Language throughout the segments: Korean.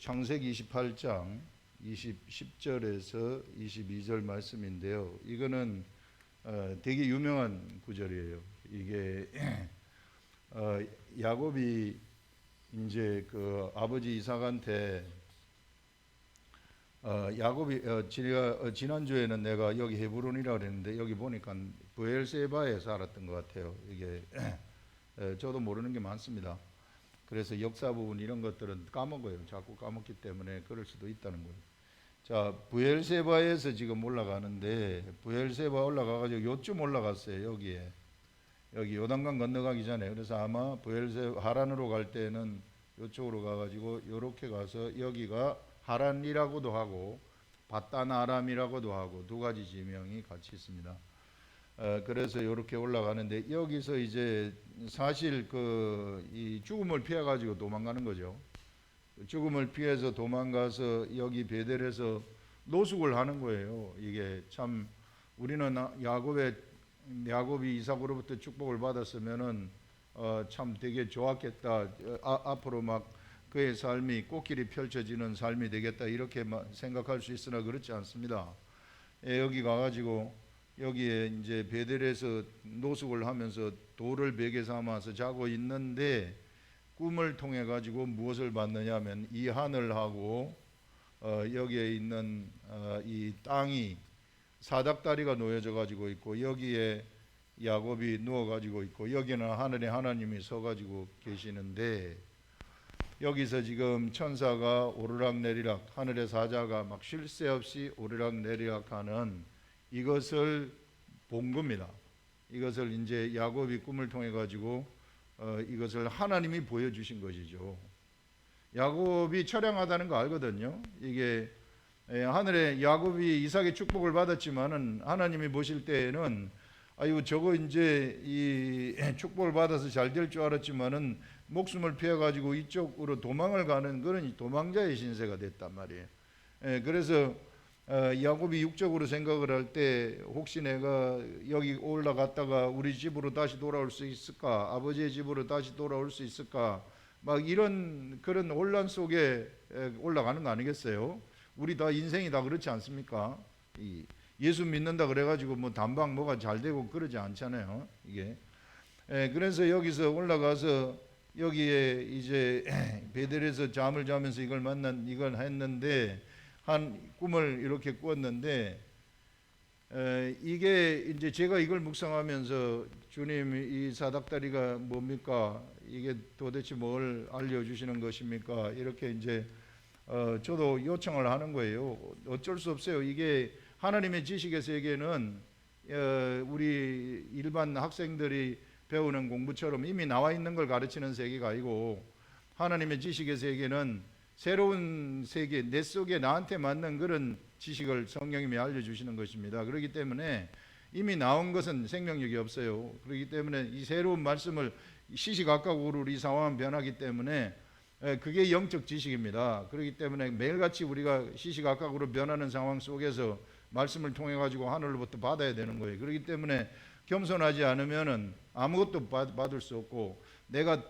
창세기 28장 10절에서 22절 말씀인데요. 이거는 되게 유명한 구절이에요. 이게 야곱이 이제 그 아버지 이삭한테 야곱이 제가 지난주에는 내가 여기 헤브론이라고 그랬는데 여기 보니까 브엘세바에 살았던 것 같아요. 이게 저도 모르는 게 많습니다. 그래서 역사 부분 이런 것들은 까먹어요. 자꾸 까먹기 때문에 그럴 수도 있다는 거예요. 자, 브엘세바에서 지금 올라가는데 브엘세바 올라가가지고 요쯤 올라갔어요. 여기 요단강 건너가기 전에. 그래서 아마 하란으로 갈 때는 요쪽으로 가가지고 요렇게 가서 여기가 하란이라고도 하고 바단 아람이라고도 하고 두 가지 지명이 같이 있습니다. 그래서 이렇게 올라가는데 여기서 이제 사실 이 죽음을 피해 가지고 도망가는 거죠. 죽음을 피해서 도망가서 여기 베델에서 노숙을 하는 거예요. 이게 참 우리는 야곱이 이삭으로부터 축복을 받았으면은 참 되게 좋았겠다. 앞으로 막 그의 삶이 꽃길이 펼쳐지는 삶이 되겠다 이렇게 생각할 수 있으나 그렇지 않습니다. 여기 가가지고 여기에 이제 베델에서 노숙을 하면서 돌을 베개 삼아서 자고 있는데 꿈을 통해 가지고 무엇을 봤느냐면 이 하늘하고 여기에 있는 이 땅이 사닥다리가 놓여져 가지고 있고 여기에 야곱이 누워 가지고 있고 여기는 하늘에 하나님이 서 가지고 계시는데 여기서 지금 천사가 오르락내리락 하늘의 사자가 막 쉴 새 없이 오르락내리락 하는 이것을 본 겁니다. 이것을 이제 야곱이 꿈을 통해 가지고 이것을 하나님이 보여주신 것이죠. 야곱이 처량하다는 거 알거든요. 이게 하늘에 야곱이 이삭의 축복을 받았지만은 하나님이 보실 때에는 아이고 저거 이제 이 축복을 받아서 잘 될 줄 알았지만은 목숨을 피해 가지고 이쪽으로 도망을 가는 그런 도망자의 신세가 됐단 말이에요. 그래서 야곱이 육적으로 생각을 할 때 혹시 내가 여기 올라갔다가 우리 집으로 다시 돌아올 수 있을까? 아버지의 집으로 다시 돌아올 수 있을까? 막 이런 그런 혼란 속에 올라가는 거 아니겠어요? 우리 다 인생이 다 그렇지 않습니까? 예수 믿는다 그래가지고 뭐 단방 뭐가 잘 되고 그러지 않잖아요. 이게 그래서 여기서 올라가서 여기에 이제 베델에서 잠을 자면서 이걸 했는데 한 꿈을 이렇게 꾸었는데 이게 이제 제가 이걸 묵상하면서 주님 이 사닥다리가 뭡니까? 이게 도대체 뭘 알려주시는 것입니까? 이렇게 이제 저도 요청을 하는 거예요. 어쩔 수 없어요. 이게 하나님의 지식의 세계는 우리 일반 학생들이 배우는 공부처럼 이미 나와 있는 걸 가르치는 세계가 아니고 하나님의 지식의 세계는 새로운 세계, 내 속에 나한테 맞는 그런 지식을 성령님이 알려주시는 것입니다. 그렇기 때문에 이미 나온 것은 생명력이 없어요. 그렇기 때문에 이 새로운 말씀을 시시각각으로 우리 상황은 변하기 때문에 그게 영적 지식입니다. 그렇기 때문에 매일같이 우리가 시시각각으로 변하는 상황 속에서 말씀을 통해 가지고 하늘로부터 받아야 되는 거예요. 그렇기 때문에 겸손하지 않으면은 아무것도 받을 수 없고 내가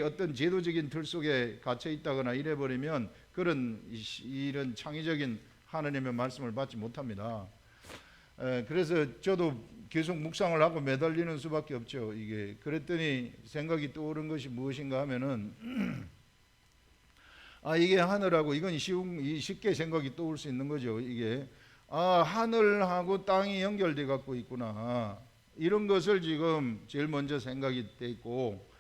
어떤 제도적인 틀 속에 갇혀 있다거나 이래버리면 이런 창의적인 하나님의 말씀을 받지 못합니다. 그래서 저도 계속 묵상을 하고 매달리는 수밖에 없죠. 이게 그랬더니 생각이 떠오른 것이 무엇인가 하면은 이게 하늘하고 이건 쉽게 생각이 떠올 수 있는 거죠. 이게 하늘하고 땅이 연결돼 갖고 있구나. 이런 것을 지금 제일 먼저 생각이 돼 있고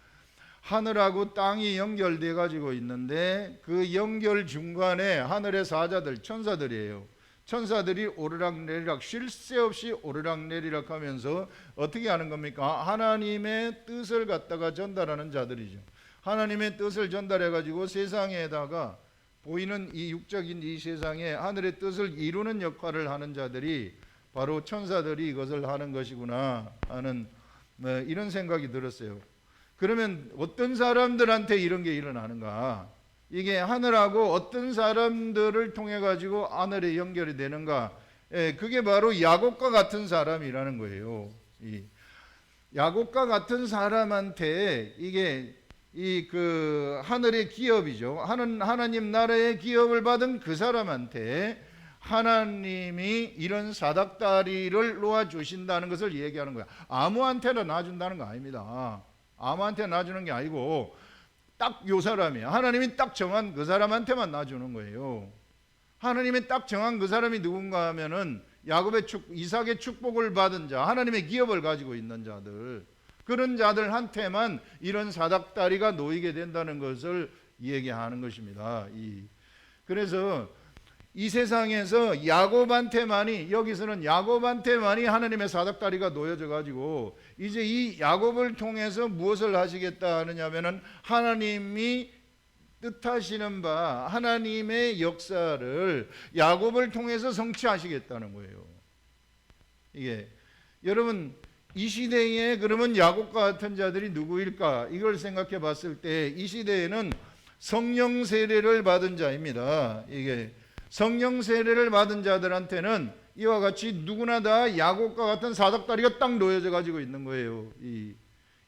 하늘하고 땅이 연결돼 가지고 있는데 그 연결 중간에 하늘의 사자들 천사들이에요. 천사들이 오르락내리락 쉴 새 없이 오르락내리락 하면서 어떻게 하는 겁니까? 하나님의 뜻을 갖다가 전달하는 자들이죠. 하나님의 뜻을 전달해 가지고 세상에다가 보이는 이 육적인 이 세상에 하늘의 뜻을 이루는 역할을 하는 자들이 바로 천사들이 이것을 하는 것이구나 하는 이런 생각이 들었어요. 그러면 어떤 사람들한테 이런 게 일어나는가? 이게 하늘하고 어떤 사람들을 통해 가지고 하늘에 연결이 되는가? 그게 바로 야곱과 같은 사람이라는 거예요. 야곱과 같은 사람한테 이게 이 그 하늘의 기업이죠. 하나님 나라의 기업을 받은 그 사람한테 하나님이 이런 사닥다리를 놓아주신다는 것을 얘기하는 거야. 아무한테나 놔준다는 거 아닙니다. 아무한테나 놔주는 게 아니고 딱 요 사람이야. 하나님이 딱 정한 그 사람한테만 놔주는 거예요. 하나님이 딱 정한 그 사람이 누군가 하면은 이삭의 축복을 받은 자, 하나님의 기업을 가지고 있는 자들, 그런 자들한테만 이런 사닥다리가 놓이게 된다는 것을 얘기하는 것입니다. 그래서 이 세상에서 야곱한테만이, 여기서는 야곱한테만이 하나님의 사닥다리가 놓여져 가지고 이제 이 야곱을 통해서 무엇을 하시겠다 하느냐면은 하나님이 뜻하시는 바 하나님의 역사를 야곱을 통해서 성취하시겠다는 거예요. 이게 여러분, 이 시대에 그러면 야곱과 같은 자들이 누구일까? 이걸 생각해 봤을 때 이 시대에는 성령 세례를 받은 자입니다. 이게 성령 세례를 받은 자들한테는 이와 같이 누구나 다 야곱과 같은 사닥다리가 딱 놓여져 가지고 있는 거예요.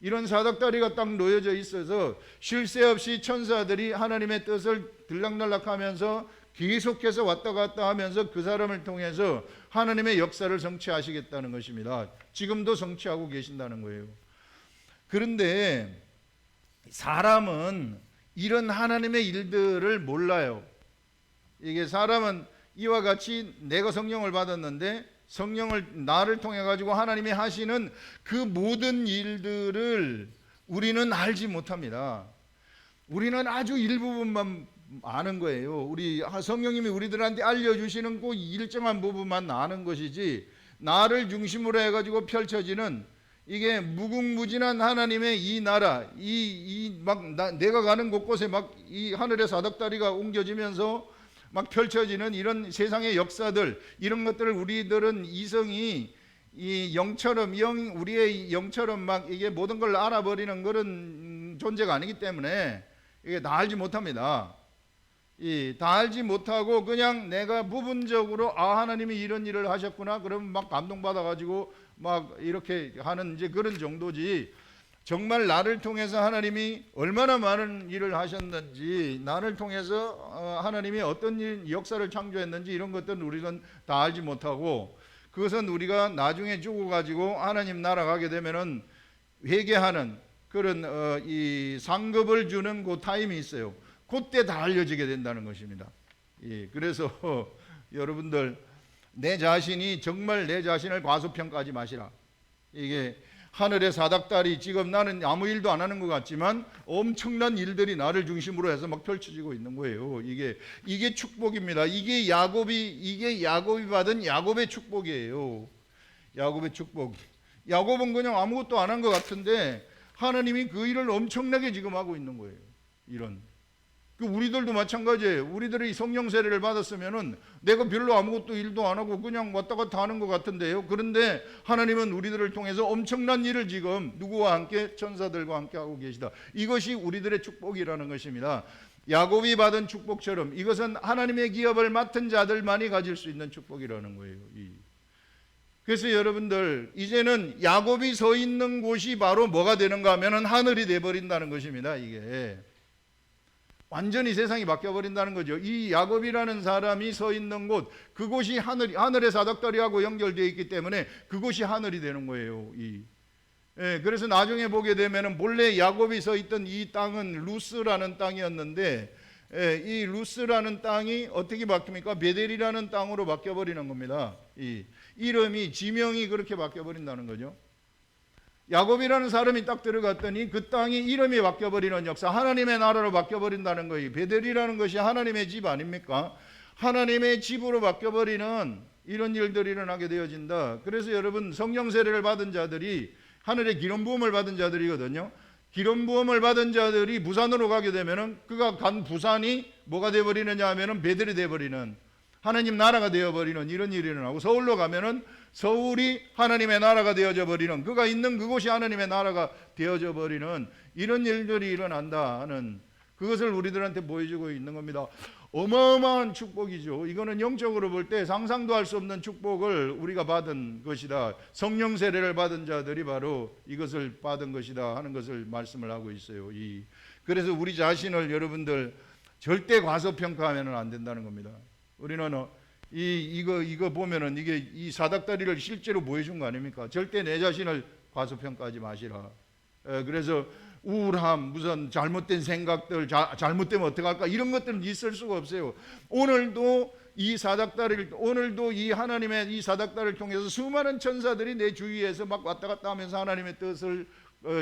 이런 사닥다리가 딱 놓여져 있어서 쉴 새 없이 천사들이 하나님의 뜻을 들락날락하면서 계속해서 왔다 갔다 하면서 그 사람을 통해서 하나님의 역사를 성취하시겠다는 것입니다. 지금도 성취하고 계신다는 거예요. 그런데 사람은 이런 하나님의 일들을 몰라요. 이게 사람은 이와 같이 내가 성령을 받았는데 성령을 나를 통해 가지고 하나님이 하시는 그 모든 일들을 우리는 알지 못합니다. 우리는 아주 일부분만 아는 거예요. 우리 성령님이 우리들한테 알려주시는 그 일정한 부분만 아는 것이지, 나를 중심으로 해가지고 펼쳐지는 이게 무궁무진한 하나님의 이 나라, 내가 가는 곳곳에 막 이 하늘의 사닥다리가 옮겨지면서 막 펼쳐지는 이런 세상의 역사들, 이런 것들을 우리들은 이성이 우리의 영처럼 막 이게 모든 걸 알아버리는 그런 존재가 아니기 때문에 이게 다 알지 못합니다. 다 알지 못하고 그냥 내가 부분적으로 하나님이 이런 일을 하셨구나 그러면 막 감동받아 가지고 막 이렇게 하는 이제 그런 정도지, 정말 나를 통해서 하나님이 얼마나 많은 일을 하셨는지, 나를 통해서 하나님이 어떤 역사를 창조했는지 이런 것들은 우리는 다 알지 못하고, 그것은 우리가 나중에 죽어가지고 하나님 나라 가게 되면은 회개하는 그런 이 상급을 주는 그 타임이 있어요. 그때 다 알려지게 된다는 것입니다. 그래서 여러분들, 내 자신이 정말 내 자신을 과소평가하지 마시라. 이게 하늘의 사닥다리, 지금 나는 아무 일도 안 하는 것 같지만 엄청난 일들이 나를 중심으로 해서 막 펼쳐지고 있는 거예요. 이게 축복입니다. 이게 야곱이 받은 야곱의 축복이에요. 야곱의 축복. 야곱은 그냥 아무것도 안 한 것 같은데 하나님이 그 일을 엄청나게 지금 하고 있는 거예요. 우리들도 마찬가지예요. 우리들이 성령 세례를 받았으면은 내가 별로 아무것도 일도 안 하고 그냥 왔다 갔다 하는 것 같은데요. 그런데 하나님은 우리들을 통해서 엄청난 일을 지금 누구와 함께, 천사들과 함께 하고 계시다. 이것이 우리들의 축복이라는 것입니다. 야곱이 받은 축복처럼 이것은 하나님의 기업을 맡은 자들만이 가질 수 있는 축복이라는 거예요. 그래서 여러분들, 이제는 야곱이 서 있는 곳이 바로 뭐가 되는가 하면은 하늘이 돼 버린다는 것입니다. 이게 완전히 세상이 바뀌어버린다는 거죠. 이 야곱이라는 사람이 서 있는 곳, 그곳이 하늘의 사닥다리하고 연결되어 있기 때문에 그곳이 하늘이 되는 거예요. 그래서 나중에 보게 되면 본래 야곱이 서 있던 이 땅은 루스라는 땅이었는데, 이 루스라는 땅이 어떻게 바뀝니까? 베델이라는 땅으로 바뀌어버리는 겁니다. 이름이, 지명이 그렇게 바뀌어버린다는 거죠. 야곱이라는 사람이 딱 들어갔더니 그 땅이 이름이 바뀌어버리는 역사, 하나님의 나라로 바뀌어버린다는 거예요. 베델이라는 것이 하나님의 집 아닙니까? 하나님의 집으로 바뀌어버리는 이런 일들이 일어나게 되어진다. 그래서 여러분, 성령 세례를 받은 자들이 하늘의 기름 부음을 받은 자들이거든요. 기름 부음을 받은 자들이 부산으로 가게 되면은 그가 간 부산이 뭐가 되어버리느냐 하면은 베델이 되어버리는, 하나님 나라가 되어버리는 이런 일이 일어나고, 서울로 가면은 서울이 하나님의 나라가 되어져 버리는, 그가 있는 그곳이 하나님의 나라가 되어져 버리는 이런 일들이 일어난다 하는 그것을 우리들한테 보여주고 있는 겁니다. 어마어마한 축복이죠. 이거는 영적으로 볼 때 상상도 할 수 없는 축복을 우리가 받은 것이다. 성령 세례를 받은 자들이 바로 이것을 받은 것이다 하는 것을 말씀을 하고 있어요. 그래서 우리 자신을 여러분들 절대 과소평가하면 안 된다는 겁니다. 우리는 이거 보면은 이게 이 사닥다리를 실제로 보여준 거 아닙니까? 절대 내 자신을 과소평가하지 마시라. 그래서 우울함, 무슨 잘못된 생각들, 잘못되면 어떡할까, 이런 것들은 있을 수가 없어요. 오늘도 이 하나님의 이 사닥다리를 통해서 수많은 천사들이 내 주위에서 막 왔다 갔다 하면서 하나님의 뜻을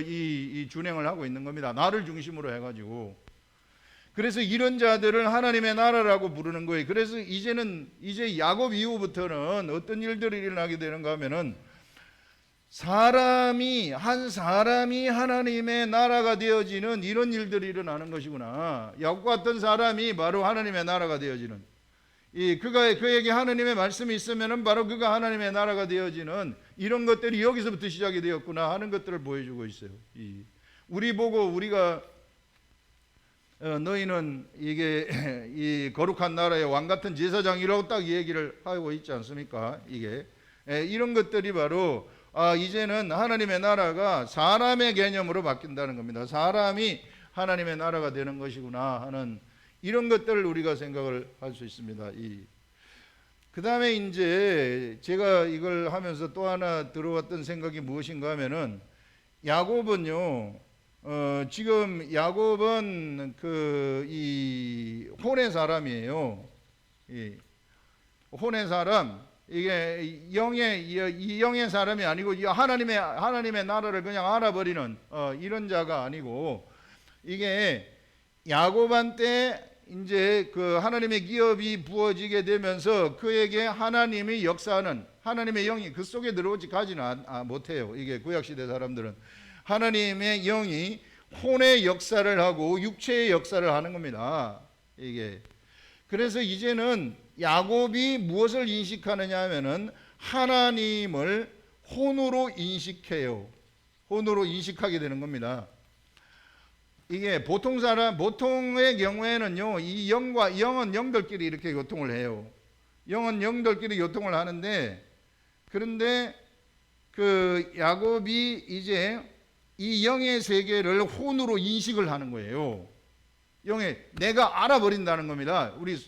이 준행을 하고 있는 겁니다. 나를 중심으로 해가지고. 그래서 이런 자들을 하나님의 나라라고 부르는 거예요. 그래서 이제 야곱 이후부터는 어떤 일들이 일어나게 되는가 하면은 한 사람이 하나님의 나라가 되어지는 이런 일들이 일어나는 것이구나. 야곱 같은 사람이 바로 하나님의 나라가 되어지는, 그에게 하나님의 말씀이 있으면은 바로 그가 하나님의 나라가 되어지는 이런 것들이 여기서부터 시작이 되었구나 하는 것들을 보여주고 있어요. 우리 보고 우리가 너희는 이게 이 거룩한 나라의 왕 같은 제사장이라고 딱 얘기를 하고 있지 않습니까? 이런 것들이 바로 이제는 하나님의 나라가 사람의 개념으로 바뀐다는 겁니다. 사람이 하나님의 나라가 되는 것이구나 하는 이런 것들을 우리가 생각을 할 수 있습니다. 그 다음에 이제 제가 이걸 하면서 또 하나 들어왔던 생각이 무엇인가 하면은 야곱은요, 지금 야곱은 이 혼의 사람이에요. 혼의 사람, 이게 영의 사람이 아니고 하나님의 나라를 그냥 알아버리는 이런 자가 아니고, 이게 야곱한테 이제 그 하나님의 기업이 부어지게 되면서 그에게 하나님이 역사하는 하나님의 영이 그 속에 들어오지 가지는 못해요. 이게 구약시대 사람들은 하나님의 영이 혼의 역사를 하고 육체의 역사를 하는 겁니다. 그래서 이제는 야곱이 무엇을 인식하느냐 하면은 하나님을 혼으로 인식해요. 혼으로 인식하게 되는 겁니다. 이게 보통의 경우에는요, 이 영은 영들끼리 이렇게 교통을 해요. 영은 영들끼리 교통을 하는데, 그런데 그 야곱이 이제 이 영의 세계를 혼으로 인식을 하는 거예요. 내가 알아버린다는 겁니다. 우리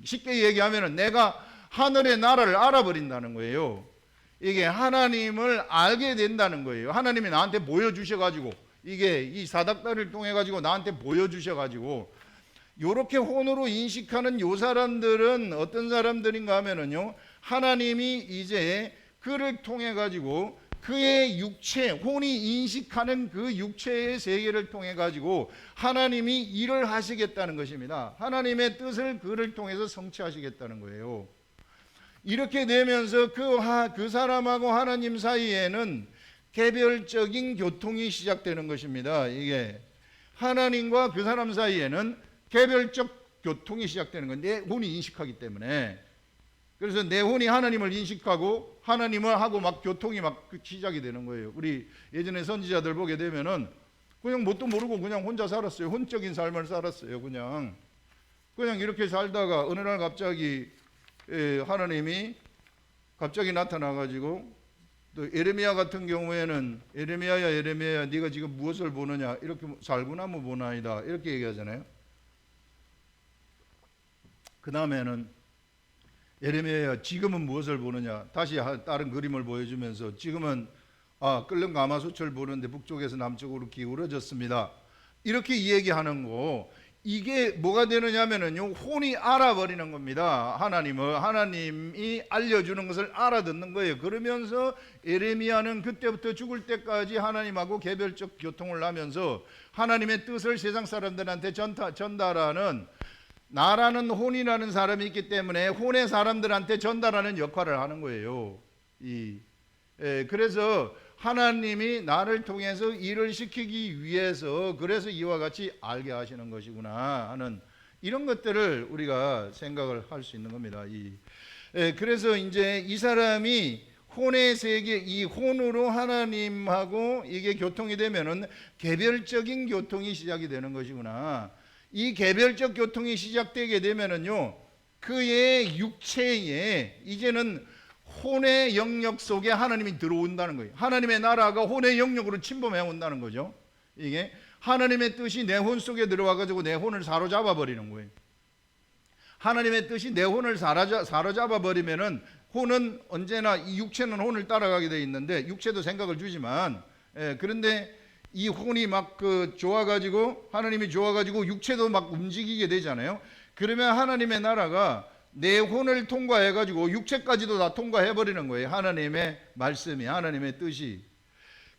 쉽게 얘기하면은 내가 하늘의 나라를 알아버린다는 거예요. 이게 하나님을 알게 된다는 거예요. 하나님이 나한테 보여주셔가지고, 이 사닥다리를 통해 가지고 나한테 보여주셔가지고, 요렇게 혼으로 인식하는 요 사람들은 어떤 사람들인가 하면은요, 하나님이 이제 그를 통해 가지고 그의 육체, 혼이 인식하는 그 육체의 세계를 통해 가지고 하나님이 일을 하시겠다는 것입니다. 하나님의 뜻을 그를 통해서 성취하시겠다는 거예요. 이렇게 되면서 그 사람하고 하나님 사이에는 개별적인 교통이 시작되는 것입니다. 이게 하나님과 그 사람 사이에는 개별적 교통이 시작되는 건 내 혼이 인식하기 때문에. 그래서 내 혼이 하나님을 인식하고 하나님을 하고 막 교통이 막 시작이 되는 거예요. 우리 예전에 선지자들 보게 되면은 그냥 뭣도 모르고 그냥 혼자 살았어요. 혼적인 삶을 살았어요. 그냥 이렇게 살다가 어느 날 갑자기 하나님이 갑자기 나타나 가지고, 또 에레미야 같은 경우에는 에레미야야 네가 지금 무엇을 보느냐, 이렇게 살구나무 보나이다 이렇게 얘기하잖아요. 그 다음에는 에레미야야 지금은 무엇을 보느냐, 다시 다른 그림을 보여주면서 지금은 끓는 가마솥을 보는데 북쪽에서 남쪽으로 기울어졌습니다. 이렇게 얘기하는 거, 이게 뭐가 되느냐면은요, 혼이 알아버리는 겁니다. 하나님이 알려주는 것을 알아듣는 거예요. 그러면서 에레미야는 그때부터 죽을 때까지 하나님하고 개별적 교통을 하면서 하나님의 뜻을 세상 사람들한테 전달하는, 나라는 혼이라는 사람이 있기 때문에 혼의 사람들한테 전달하는 역할을 하는 거예요. 그래서 하나님이 나를 통해서 일을 시키기 위해서 그래서 이와 같이 알게 하시는 것이구나 하는 이런 것들을 우리가 생각을 할 수 있는 겁니다. 그래서 이제 이 사람이 혼의 세계, 이 혼으로 하나님하고 이게 교통이 되면은 개별적인 교통이 시작이 되는 것이구나. 이 개별적 교통이 시작되게 되면은요, 그의 육체에 이제는 혼의 영역 속에 하나님이 들어온다는 거예요. 하나님의 나라가 혼의 영역으로 침범해 온다는 거죠. 이게 하나님의 뜻이 내 혼 속에 들어와 가지고 내 혼을 사로잡아 버리는 거예요. 하나님의 뜻이 내 혼을 사로잡아 버리면은 혼은 언제나 이 육체는 혼을 따라가게 돼 있는데 육체도 생각을 주지만 그런데 이 혼이 막 좋아가지고 하나님이 좋아가지고 육체도 막 움직이게 되잖아요. 그러면 하나님의 나라가 내 혼을 통과해가지고 육체까지도 다 통과해버리는 거예요. 하나님의 말씀이, 하나님의 뜻이.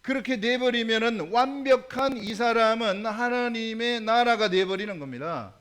그렇게 돼버리면은 완벽한 이 사람은 하나님의 나라가 돼버리는 겁니다.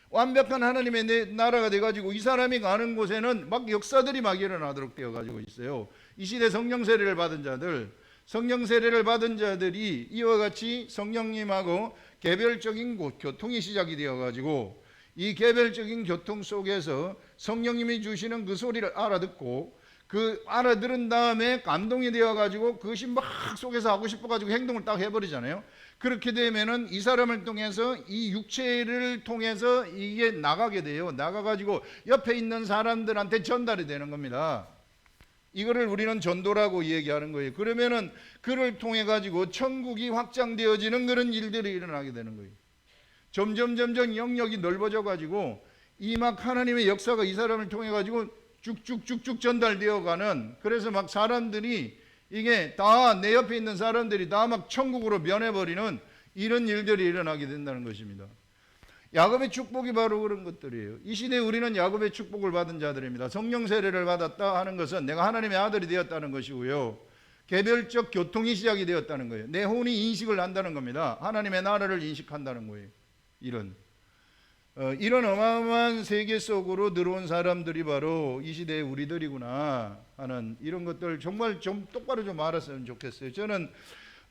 완벽한 하나님의 나라가 돼가지고 이 사람이 가는 곳에는 막 역사들이 막 일어나도록 되어가지고 있어요. 이 시대 성령 세례를 받은 자들, 성령 세례를 받은 자들이 이와 같이 성령님하고 개별적인 교통이 시작이 되어가지고 이 개별적인 교통 속에서 성령님이 주시는 그 소리를 알아듣고 그 알아들은 다음에 감동이 되어가지고 그것이 막 속에서 하고 싶어가지고 행동을 딱 해버리잖아요. 그렇게 되면은 이 사람을 통해서 이 육체를 통해서 이게 나가게 돼요. 나가가지고 옆에 있는 사람들한테 전달이 되는 겁니다. 이거를 우리는 전도라고 얘기하는 거예요. 그러면은 그를 통해 가지고 천국이 확장되어지는 그런 일들이 일어나게 되는 거예요. 점점 영역이 넓어져 가지고 이 막 하나님의 역사가 이 사람을 통해 가지고 쭉쭉쭉쭉 전달되어 가는, 그래서 막 사람들이 이게 다 내 옆에 있는 사람들이 다 막 천국으로 변해버리는 이런 일들이 일어나게 된다는 것입니다. 야곱의 축복이 바로 그런 것들이에요. 이 시대에 우리는 야곱의 축복을 받은 자들입니다. 성령 세례를 받았다 하는 것은 내가 하나님의 아들이 되었다는 것이고요. 개별적 교통이 시작이 되었다는 거예요. 내 혼이 인식을 한다는 겁니다. 하나님의 나라를 인식한다는 거예요. 이런 어마어마한 세계 속으로 들어온 사람들이 바로 이 시대의 우리들이구나 하는 이런 것들 정말 좀 똑바로 좀 알았으면 좋겠어요. 저는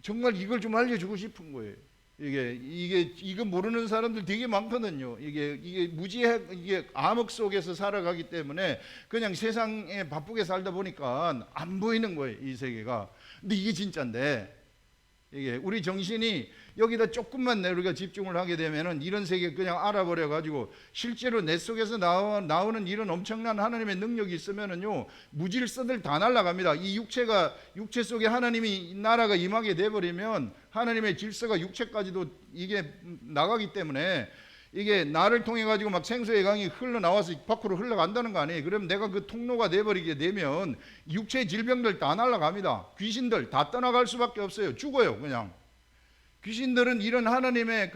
정말 이걸 좀 알려주고 싶은 거예요. 이거 모르는 사람들 되게 많거든요. 이게 이게 암흑 속에서 살아가기 때문에 그냥 세상에 바쁘게 살다 보니까 안 보이는 거예요, 이 세계가. 근데 이게 진짜인데, 이게 우리 정신이 여기다 조금만 우리가 집중을 하게 되면은 이런 세계 그냥 알아버려 가지고 실제로 내 속에서 나오는 이런 엄청난 하나님의 능력이 있으면은요 무질서들 다 날아갑니다. 이 육체 속에 하나님이 나라가 임하게 돼 버리면 하나님의 질서가 육체까지도 이게 나가기 때문에 이게 나를 통해 가지고 막 생수의 강이 흘러나와서 밖으로 흘러간다는 거 아니에요. 그럼 내가 그 통로가 돼버리게 되면 육체의 질병들 다 날아갑니다. 귀신들 다 떠나갈 수밖에 없어요. 죽어요, 그냥. 귀신들은 이런 하나님의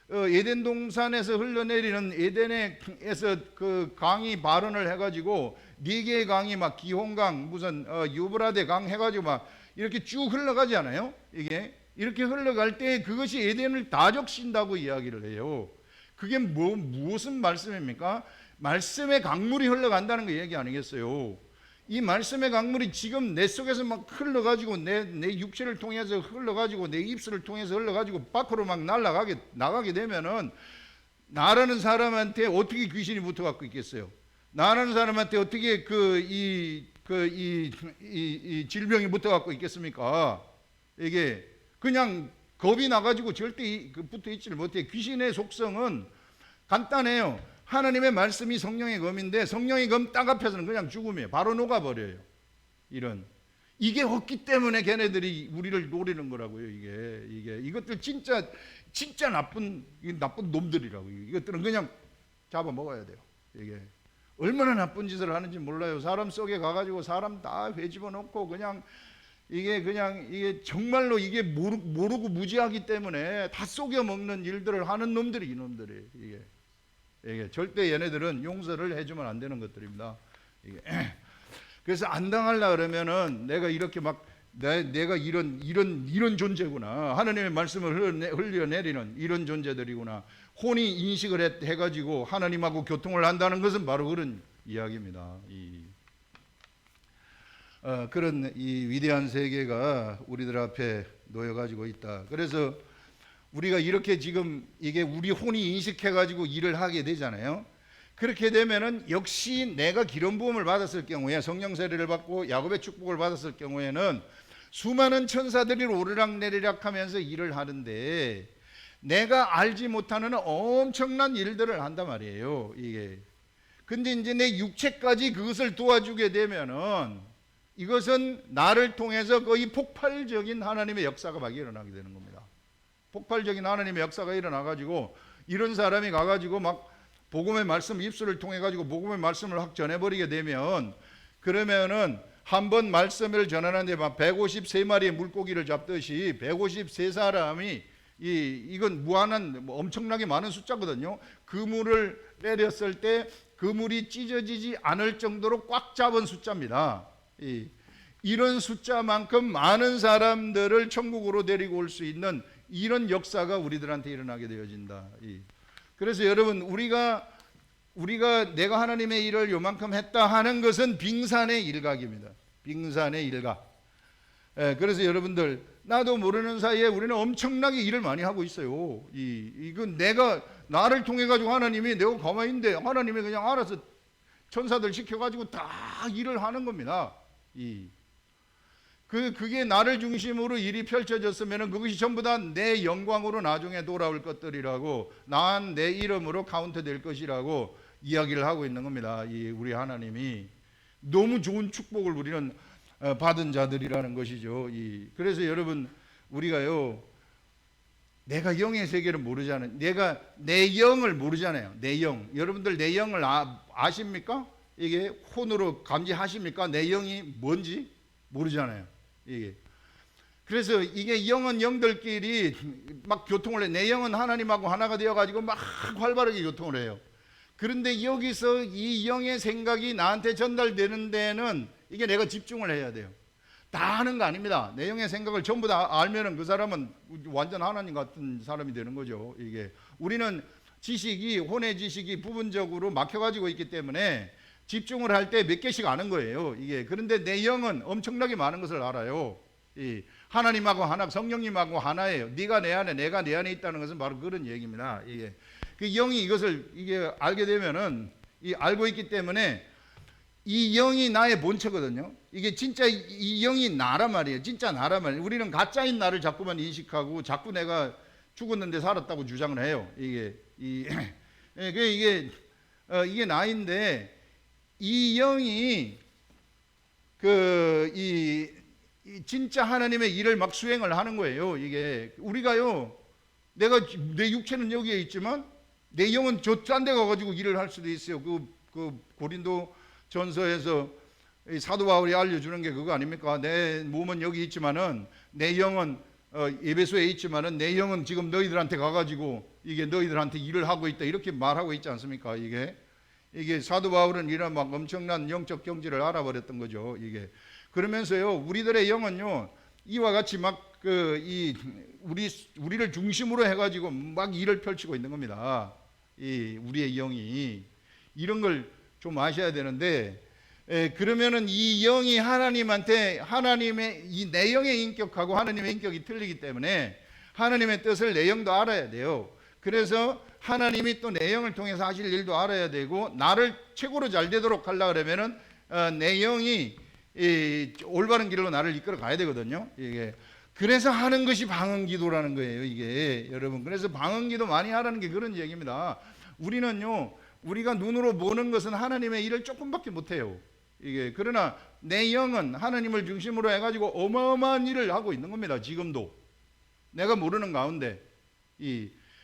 에덴 동산에서 흘러내리는 에덴에서 그 강이 발원을 해가지고 4개의 강이 막 기혼강 무슨 유브라데 강 해가지고 막 이렇게 쭉 흘러가지 않아요? 이게 이렇게 흘러갈 때 그것이 에덴을 다 적신다고 이야기를 해요. 그게 무슨 말씀입니까? 말씀의 강물이 흘러간다는 거 얘기 아니겠어요? 이 말씀의 강물이 지금 내 속에서 막 흘러가지고 내 육체를 통해서 흘러가지고 내 입술을 통해서 흘러가지고 밖으로 막 나가게 되면은 나라는 사람한테 어떻게 귀신이 붙어갖고 있겠어요? 나라는 사람한테 어떻게 이 질병이 붙어갖고 있겠습니까? 이게 그냥 겁이 나가지고 절대 붙어 있지를 못해. 귀신의 속성은 간단해요. 하나님의 말씀이 성령의 검인데 성령의 검 딱 앞에서는 그냥 죽음이에요. 바로 녹아버려요. 이게 없기 때문에 걔네들이 우리를 노리는 거라고요. 이것들 진짜 나쁜 놈들이라고. 이것들은 그냥 잡아먹어야 돼요. 이게 얼마나 나쁜 짓을 하는지 몰라요. 사람 속에 가가지고 사람 다 회집어 놓고 그냥 이게 정말로 이게 모르고 무지하기 때문에 다 속여 먹는 일들을 하는 놈들이 이놈들이에요. 이게 절대 얘네들은 용서를 해주면 안 되는 것들입니다. 그래서 안 당하려 그러면은 내가 이렇게 막 내가 이런 존재구나. 하나님의 말씀을 흘려내리는 이런 존재들이구나. 혼이 인식을 해가지고 하나님하고 교통을 한다는 것은 바로 그런 이야기입니다. 그런 이 위대한 세계가 우리들 앞에 놓여가지고 있다. 그래서 우리가 이렇게 지금 이게 우리 혼이 인식해가지고 일을 하게 되잖아요. 그렇게 되면은 역시 내가 기름 부음을 받았을 경우에 성령 세례를 받고 야곱의 축복을 받았을 경우에는 수많은 천사들이 오르락내리락 하면서 일을 하는데 내가 알지 못하는 엄청난 일들을 한단 말이에요. 근데 이제 내 육체까지 그것을 도와주게 되면은 이것은 나를 통해서 거의 폭발적인 하나님의 역사가 막 일어나게 되는 겁니다. 폭발적인 하나님의 역사가 일어나가지고 이런 사람이 가가지고 막 복음의 말씀 입술을 통해 가지고 복음의 말씀을 확 전해버리게 되면, 그러면은 한 번 말씀을 전하는데 막 153마리의 물고기를 잡듯이 153사람이 이건 무한한 엄청나게 많은 숫자거든요. 그 물을 내렸을 때 그 물이 찢어지지 않을 정도로 꽉 잡은 숫자입니다. 이런 숫자만큼 많은 사람들을 천국으로 데리고 올 수 있는 이런 역사가 우리들한테 일어나게 되어진다. 그래서 여러분, 우리가 내가 하나님의 일을 요만큼 했다 하는 것은 빙산의 일각입니다. 빙산의 일각. 그래서 여러분들, 나도 모르는 사이에 우리는 엄청나게 일을 많이 하고 있어요. 이건 나를 통해 가지고 하나님이, 내가 가만히 있는데 하나님이 그냥 알아서 천사들 시켜가지고 다 일을 하는 겁니다. 그게 나를 중심으로 일이 펼쳐졌으면 그것이 전부 다 내 영광으로 나중에 돌아올 것들이라고, 난 내 이름으로 카운트될 것이라고 이야기를 하고 있는 겁니다. 우리 하나님이 너무 좋은 축복을 우리는 받은 자들이라는 것이죠. 그래서 여러분, 우리가요, 내가 영의 세계를 모르잖아요. 내가 내 영을 모르잖아요. 내 영. 여러분들 내 영을 아십니까? 이게 혼으로 감지하십니까? 내 영이 뭔지 모르잖아요. 그래서 이게 영은 영들끼리 막 교통을 해. 내 영은 하나님하고 하나가 되어가지고 막 활발하게 교통을 해요. 그런데 여기서 이 영의 생각이 나한테 전달되는 데는 이게 내가 집중을 해야 돼요. 다 하는 거 아닙니다. 내 영의 생각을 전부 다 알면은 그 사람은 완전 하나님 같은 사람이 되는 거죠. 우리는 혼의 지식이 부분적으로 막혀가지고 있기 때문에 집중을 할 때 몇 개씩 아는 거예요. 그런데 내 영은 엄청나게 많은 것을 알아요. 하나님하고 하나, 성령님하고 하나예요. 네가 내 안에, 내가 내 안에 있다는 것은 바로 그런 얘기입니다. 그 영이 이것을 알게 되면은, 알고 있기 때문에 이 영이 나의 본체거든요. 이게 진짜 이 영이 나란 말이에요. 진짜 나란 말이에요. 우리는 가짜인 나를 자꾸만 인식하고 자꾸 내가 죽었는데 살았다고 주장을 해요. 이게 나인데, 이 영이 진짜 하나님의 일을 막 수행을 하는 거예요. 우리가요, 내 육체는 여기에 있지만 내 영은 저 딴 데 가가지고 일을 할 수도 있어요. 그 고린도 전서에서 사도 바울이 알려주는 게 그거 아닙니까? 내 몸은 여기 있지만은 내 영은 에베소에 있지만은 내 영은 지금 너희들한테 가가지고 너희들한테 일을 하고 있다, 이렇게 말하고 있지 않습니까? 이게 사도 바울은 이런 막 엄청난 영적 경지를 알아버렸던 거죠. 그러면서요, 우리들의 영은요, 이와 같이 막 우리를 중심으로 해가지고 막 일을 펼치고 있는 겁니다. 우리의 영이 이런 걸 좀 아셔야 되는데, 그러면은 이 영이 하나님의 내 영의 인격하고 하나님의 인격이 틀리기 때문에 하나님의 뜻을 내 영도 알아야 돼요. 그래서 하나님이 또 내 영을 통해서 하실 일도 알아야 되고, 나를 최고로 잘 되도록 하려고 그러면은 내 영이 올바른 길로 나를 이끌어 가야 되거든요. 그래서 하는 것이 방언기도라는 거예요. 여러분, 그래서 방언기도 많이 하라는 게 그런 얘기입니다. 우리가 눈으로 보는 것은 하나님의 일을 조금밖에 못해요. 그러나 내 영은 하나님을 중심으로 해가지고 어마어마한 일을 하고 있는 겁니다. 지금도 내가 모르는 가운데.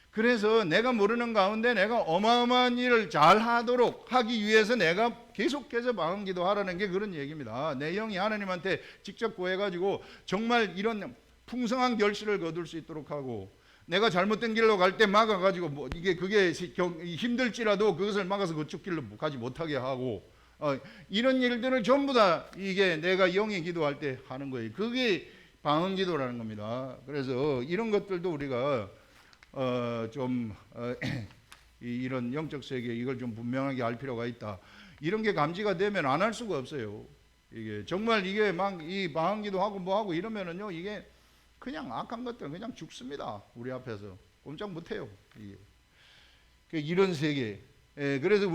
그래서 내가 모르는 가운데 내가 어마어마한 일을 잘 하도록 하기 위해서 내가 계속해서 방언기도 하라는 게 그런 얘기입니다. 내 영이 하나님한테 직접 구해가지고 정말 이런 풍성한 결실을 거둘 수 있도록 하고, 내가 잘못된 길로 갈 때 막아가지고 그게 힘들지라도 그것을 막아서 그쪽 길로 가지 못하게 하고, 이런 일들을 전부 다 내가 영이 기도할 때 하는 거예요. 그게 방언기도라는 겁니다. 그래서 이런 것들도 우리가 이런 영적 세계, 이걸 좀 분명하게 알 필요가 있다. 이런 게 감지가 되면 안 할 수가 없어요. 정말 막 이 방언기도 하고 뭐 하고 이러면은요, 그냥 악한 것들 그냥 죽습니다. 우리 앞에서 꼼짝 못해요. 이런 세계. 그래서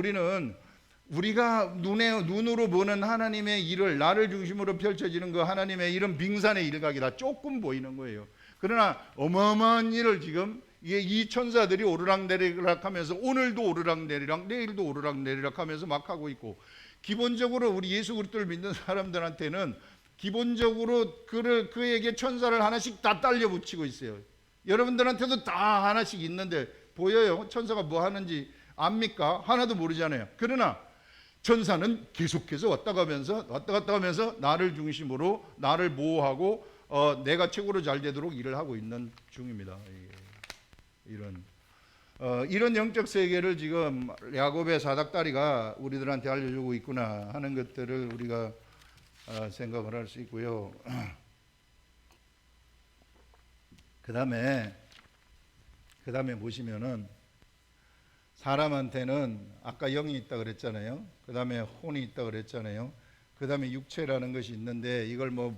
우리가 눈으로 보는 하나님의 일을, 나를 중심으로 펼쳐지는 그 하나님의 일은 빙산의 일각이다, 조금 보이는 거예요. 그러나 어마어마한 일을 지금 이 천사들이 오르락내리락 하면서, 오늘도 오르락내리락, 내일도 오르락내리락 하면서 막 하고 있고, 기본적으로 우리 예수 그리스도를 믿는 사람들한테는 기본적으로 그에게 천사를 하나씩 다 딸려 붙이고 있어요. 여러분들한테도 다 하나씩 있는데 보여요? 천사가 뭐 하는지 압니까? 하나도 모르잖아요. 그러나 천사는 계속해서 왔다 갔다 하면서 나를 중심으로 나를 보호하고 내가 최고로 잘 되도록 일을 하고 있는 중입니다. 이런 영적 세계를 지금 야곱의 사닥다리가 우리들한테 알려주고 있구나 하는 것들을 우리가 생각을 할 수 있고요. 그 다음에 보시면은 사람한테는 아까 영이 있다 그랬잖아요. 그 다음에 혼이 있다 그랬잖아요. 그 다음에 육체라는 것이 있는데 이걸 뭐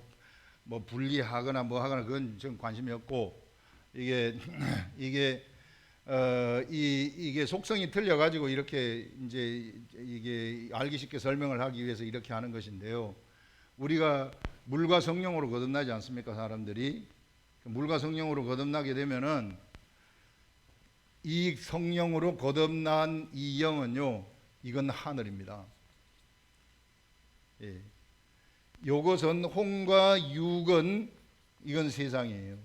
분리하거나 뭐 하거나 그건 전 관심이 없고 이게 속성이 틀려가지고 이렇게 이제 이게 알기 쉽게 설명을 하기 위해서 이렇게 하는 것인데요. 우리가 물과 성령으로 거듭나지 않습니까? 사람들이 물과 성령으로 거듭나게 되면은 이 성령으로 거듭난 이 영은요, 이건 하늘입니다. 예. 요것은 혼과 육은 이건 세상이에요.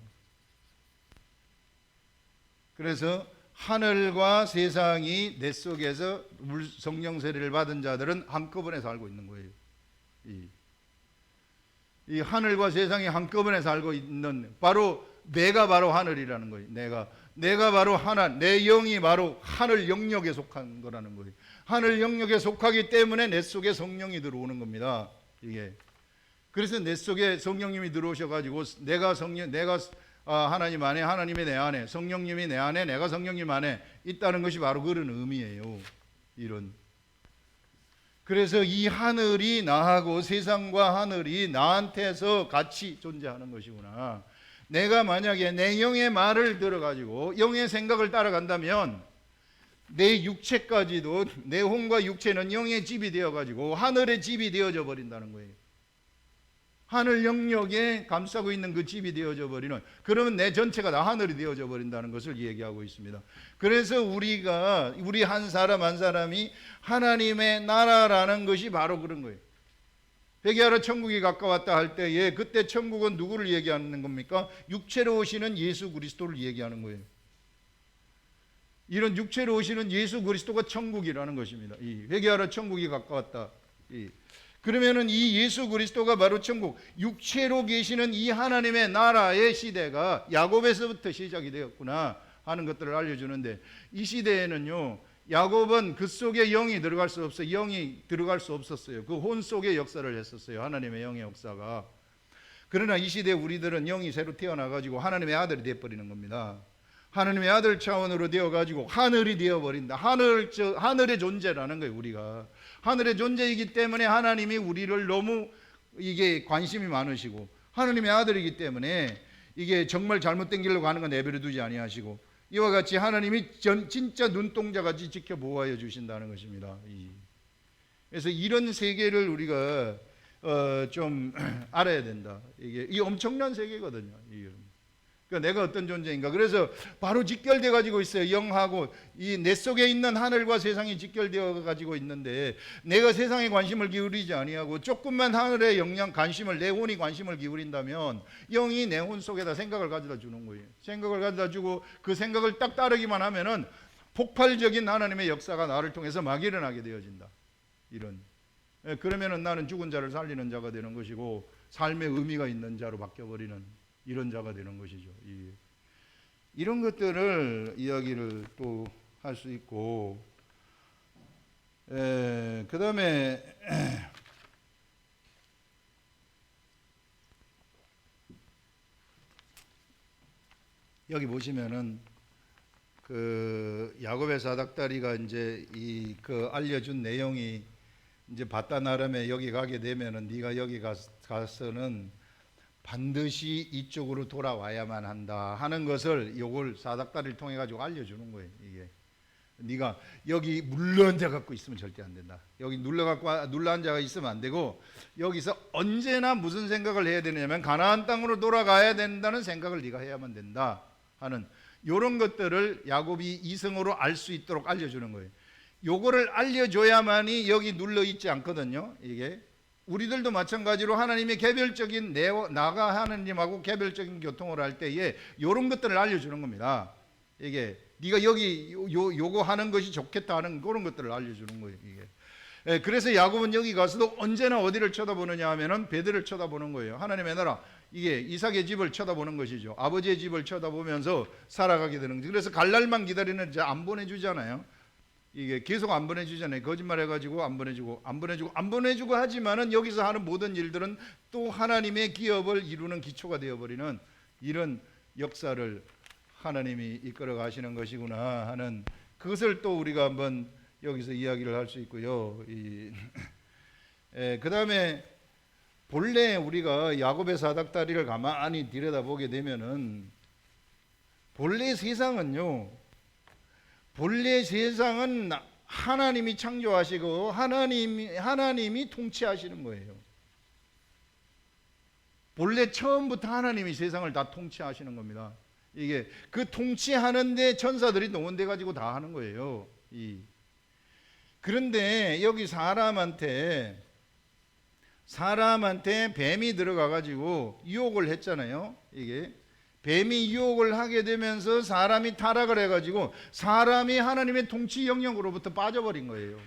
그래서 하늘과 세상이 내 속에서 성령 세례를 받은 자들은 한꺼번에 살고 있는 거예요. 이 하늘과 세상이 한꺼번에 살고 있는 내가 바로 하늘이라는 거예요. 내가 바로 하나, 내 영이 바로 하늘 영역에 속한 거라는 거예요. 하늘 영역에 속하기 때문에 내 속에 성령이 들어오는 겁니다. 이게 그래서 내 속에 성령님이 들어오셔가지고 내가 하나님 안에, 하나님이 내 안에, 성령님이 내 안에, 내가 성령님 안에 있다는 것이 바로 그런 의미예요. 그래서 이 하늘이 나하고 세상과 하늘이 나한테서 같이 존재하는 것이구나. 내가 만약에 내 영의 말을 들어가지고 영의 생각을 따라간다면 내 육체까지도, 내 혼과 육체는 영의 집이 되어가지고 하늘의 집이 되어져 버린다는 거예요. 하늘 영역에 감싸고 있는 그 집이 되어져 버리는, 그러면 내 전체가 다 하늘이 되어져 버린다는 것을 얘기하고 있습니다. 그래서 우리 한 사람 한 사람이 하나님의 나라라는 것이 바로 그런 거예요. 회개하러 천국이 가까웠다 할 때에 그때 천국은 누구를 얘기하는 겁니까? 육체로 오시는 예수 그리스도를 얘기하는 거예요. 이런 육체로 오시는 예수 그리스도가 천국이라는 것입니다. 회개하러 천국이 가까웠다. 그러면은 이 예수 그리스도가 바로 천국, 육체로 계시는 이 하나님의 나라의 시대가 야곱에서부터 시작이 되었구나 하는 것들을 알려주는데, 이 시대에는요, 야곱은 그 속에 영이 들어갈 수 없었어요. 그 혼 속에 역사를 했었어요. 하나님의 영의 역사가. 그러나 이 시대에 우리들은 영이 새로 태어나가지고 하나님의 아들이 되어버리는 겁니다. 하나님의 아들 차원으로 되어가지고 하늘이 되어버린다. 하늘의 존재라는 거예요. 우리가 하늘의 존재이기 때문에 하나님이 우리를 너무 이게 관심이 많으시고, 하나님의 아들이기 때문에 이게 정말 잘못된 길로 가는 건 내버려 두지 아니하시고, 이와 같이 하나님이 진짜 눈동자같이 지켜보호하여 주신다는 것입니다. 그래서 이런 세계를 우리가 좀 알아야 된다. 이게 엄청난 세계거든요. 그러니까 내가 어떤 존재인가. 그래서 바로 직결되어 가지고 있어요. 영하고 이 내 속에 있는 하늘과 세상이 직결되어 가지고 있는데, 내가 세상에 관심을 기울이지 아니하고 조금만 하늘의 관심을, 내 혼이 관심을 기울인다면 영이 내 혼 속에다 생각을 가져다 주는 거예요. 생각을 가져다 주고 그 생각을 딱 따르기만 하면은 폭발적인 하나님의 역사가 나를 통해서 막 일어나게 되어진다. 그러면은 나는 죽은 자를 살리는 자가 되는 것이고, 삶의 의미가 있는 자로 바뀌어버리는 이런 자가 되는 것이죠. 이런 것들을 이야기를 또 할 수 있고, 그 다음에 여기 보시면은 그 야곱의 사닥다리가 이제 그 알려준 내용이 이제 바단 아람에 여기 가게 되면은 네가 여기 가서는 반드시 이쪽으로 돌아와야만 한다 하는 것을 요걸 사닥다리를 통해 가지고 알려주는 거예요. 이게 네가 여기 눌러 앉아 갖고 있으면 절대 안 된다. 여기 눌러 앉아가 있으면 안 되고, 여기서 언제나 무슨 생각을 해야 되냐면 가나안 땅으로 돌아가야 된다는 생각을 네가 해야만 된다 하는, 이런 것들을 야곱이 이성으로 알 수 있도록 알려주는 거예요. 요거를 알려줘야만이 여기 눌러 있지 않거든요. 이게 우리들도 마찬가지로 하나님의 개별적인 나가 하나님하고 개별적인 교통을 할 때에 이런 것들을 알려주는 겁니다. 이게 네가 여기 요거 하는 것이 좋겠다 하는 그런 것들을 알려주는 거예요. 이게. 그래서 야곱은 여기 가서도 언제나 어디를 쳐다보느냐 하면은 베들을 쳐다보는 거예요. 하나님의 나라, 이게 이삭의 집을 쳐다보는 것이죠. 아버지의 집을 쳐다보면서 살아가게 되는 거죠. 그래서 갈 날만 기다리는, 안 보내주잖아요. 이게 계속 안 보내주잖아요. 거짓말해가지고 안 보내주고 하지만은 여기서 하는 모든 일들은 또 하나님의 기업을 이루는 기초가 되어버리는 이런 역사를 하나님이 이끌어 가시는 것이구나 하는, 그것을 또 우리가 한번 여기서 이야기를 할 수 있고요. 그 다음에 본래 우리가 야곱의 사닥다리를 가만히 들여다보게 되면은 본래 세상은 하나님이 창조하시고 하나님이 통치하시는 거예요. 본래 처음부터 하나님이 세상을 다 통치하시는 겁니다. 이게 그 통치하는데 천사들이 동원돼 가지고 다 하는 거예요. 그런데 여기 사람한테 뱀이 들어가 가지고 유혹을 했잖아요. 이게 뱀이 유혹을 하게 되면서 사람이 타락을 해 가지고 사람이 하나님의 통치 영역으로부터 빠져버린 거예요.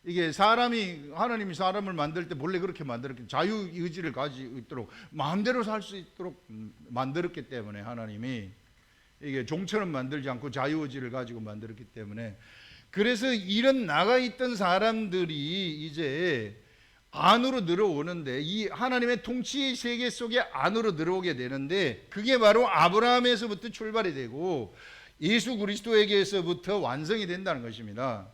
이게 하나님이 사람을 만들 때 본래 그렇게 만들었기, 자유 의지를 가지고 있도록 마음대로 살 수 있도록 만들었기 때문에, 하나님이 이게 종처럼 만들지 않고 자유 의지를 가지고 만들었기 때문에, 그래서 이런 나가 있던 사람들이 이제 안으로 들어오는데, 이 하나님의 통치 세계 속에 안으로 들어오게 되는데, 그게 바로 아브라함에서부터 출발이 되고 예수 그리스도에게서부터 완성이 된다는 것입니다.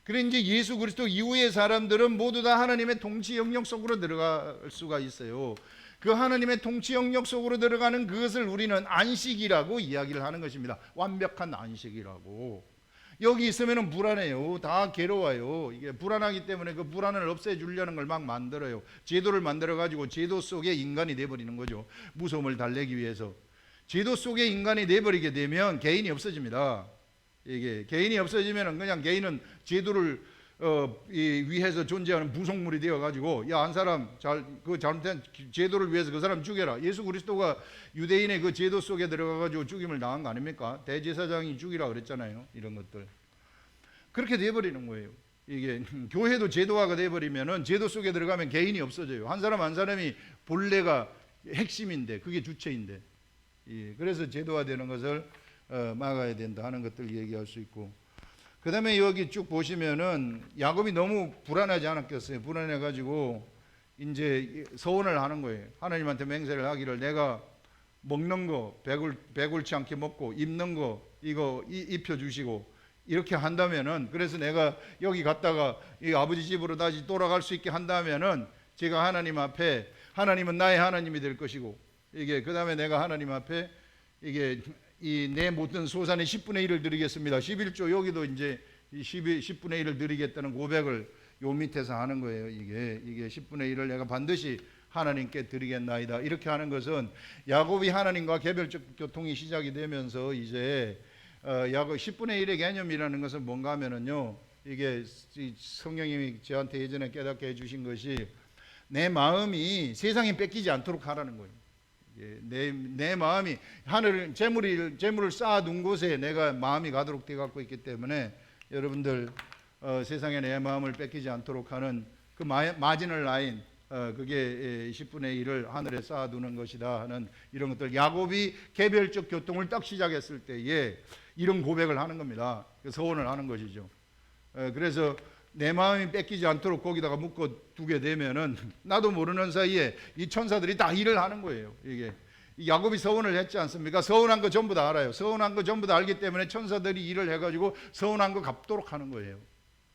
그래 이제 예수 그리스도 이후의 사람들은 모두 다 하나님의 통치 영역 속으로 들어갈 수가 있어요. 그 하나님의 통치 영역 속으로 들어가는 그것을 우리는 안식이라고 이야기를 하는 것입니다. 완벽한 안식이라고. 여기 있으면 불안해요. 다 괴로워요. 이게 불안하기 때문에 그 불안을 없애주려는 걸 막 만들어요. 제도를 만들어가지고 제도 속에 인간이 돼버리는 거죠. 무서움을 달래기 위해서. 제도 속에 인간이 돼버리게 되면 개인이 없어집니다. 이게 개인이 없어지면 그냥 개인은 제도를 위해서 존재하는 부속물이 되어가지고, 야, 한 사람 그 잘못된 제도를 위해서 그 사람 죽여라. 예수 그리스도가 유대인의 그 제도 속에 들어가가지고 죽임을 당한 거 아닙니까? 대제사장이 죽이라 그랬잖아요. 이런 것들 그렇게 돼버리는 거예요. 이게 교회도 제도화가 돼버리면은 제도 속에 들어가면 개인이 없어져요. 한 사람 한 사람이 본래가 핵심인데, 그게 주체인데, 그래서 제도화되는 것을 막아야 된다 하는 것들 얘기할 수 있고, 그 다음에 여기 쭉 보시면은 야곱이 너무 불안하지 않았겠어요. 불안해가지고 이제 서원을 하는 거예요. 하나님한테 맹세를 하기를, 내가 먹는 거 배굴치 않게 먹고 입는 거 이거 입혀주시고 이렇게 한다면은, 그래서 내가 여기 갔다가 이 아버지 집으로 다시 돌아갈 수 있게 한다면은 제가 하나님 앞에, 하나님은 나의 하나님이 될 것이고, 이게 그 다음에 내가 하나님 앞에 이게 내 모든 소산의 10분의 1을 드리겠습니다. 11조 여기도 이제 10분의 1을 드리겠다는 고백을 요 밑에서 하는 거예요. 이게 10분의 1을 내가 반드시 하나님께 드리겠나이다. 이렇게 하는 것은 야곱이 하나님과 개별적 교통이 시작이 되면서 이제 야곱 10분의 1의 개념이라는 것은 뭔가 하면은요, 이게 성령님이 저한테 예전에 깨닫게 해주신 것이, 내 마음이 세상에 뺏기지 않도록 하라는 거예요. 내 마음이 하늘 재물을 쌓아둔 곳에 내가 마음이 가도록 되어 갖고 있기 때문에, 여러분들 세상에 내 마음을 뺏기지 않도록 하는 그 마지널 라인, 그게 10분의 1을 하늘에 쌓아두는 것이다 하는 이런 것들, 야곱이 개별적 교통을 딱 시작했을 때에 이런 고백을 하는 겁니다. 서원을 하는 것이죠. 그래서 내 마음이 뺏기지 않도록 거기다가 묶어 두게 되면은 나도 모르는 사이에 이 천사들이 다 일을 하는 거예요. 이게 야곱이 서원을 했지 않습니까? 서원한 거 전부 다 알아요. 서원한 거 전부 다 알기 때문에 천사들이 일을 해가지고 서원한 거 갚도록 하는 거예요.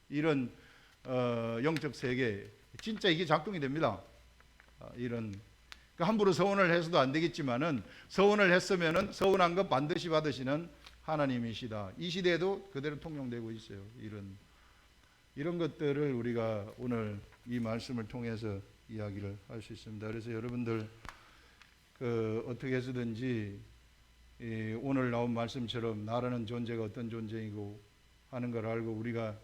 이런 영적 세계, 진짜 이게 작동이 됩니다. 이런 함부로 서원을 해서도 안 되겠지만은, 서원을 했으면은 서원한 거 반드시 받으시는 하나님이시다. 이 시대에도 그대로 통용되고 있어요. 이런 것들을 우리가 오늘 이 말씀을 통해서 이야기를 할 수 있습니다. 그래서 여러분들 어떻게 해서든지 오늘 나온 말씀처럼 나라는 존재가 어떤 존재이고 하는 걸 알고, 우리가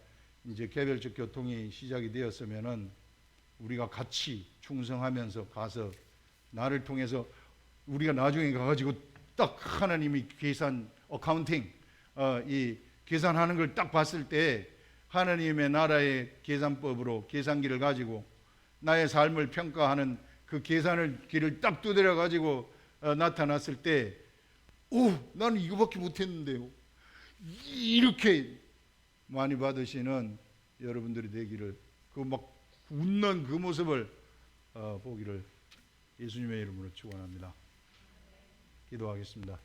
이제 개별적 교통이 시작이 되었으면은 우리가 같이 충성하면서 가서 나를 통해서 우리가 나중에 가가지고 딱 하나님이 계산 어카운팅 이 계산하는 걸 딱 봤을 때 하나님의 나라의 계산법으로 계산기를 가지고 나의 삶을 평가하는 그 계산을 길을 딱 두드려 가지고 나타났을 때, 오, 나는 이거밖에 못했는데요. 이렇게 많이 받으시는 여러분들이 되기를, 그 막 웃는 그 모습을 보기를 예수님의 이름으로 축원합니다. 기도하겠습니다.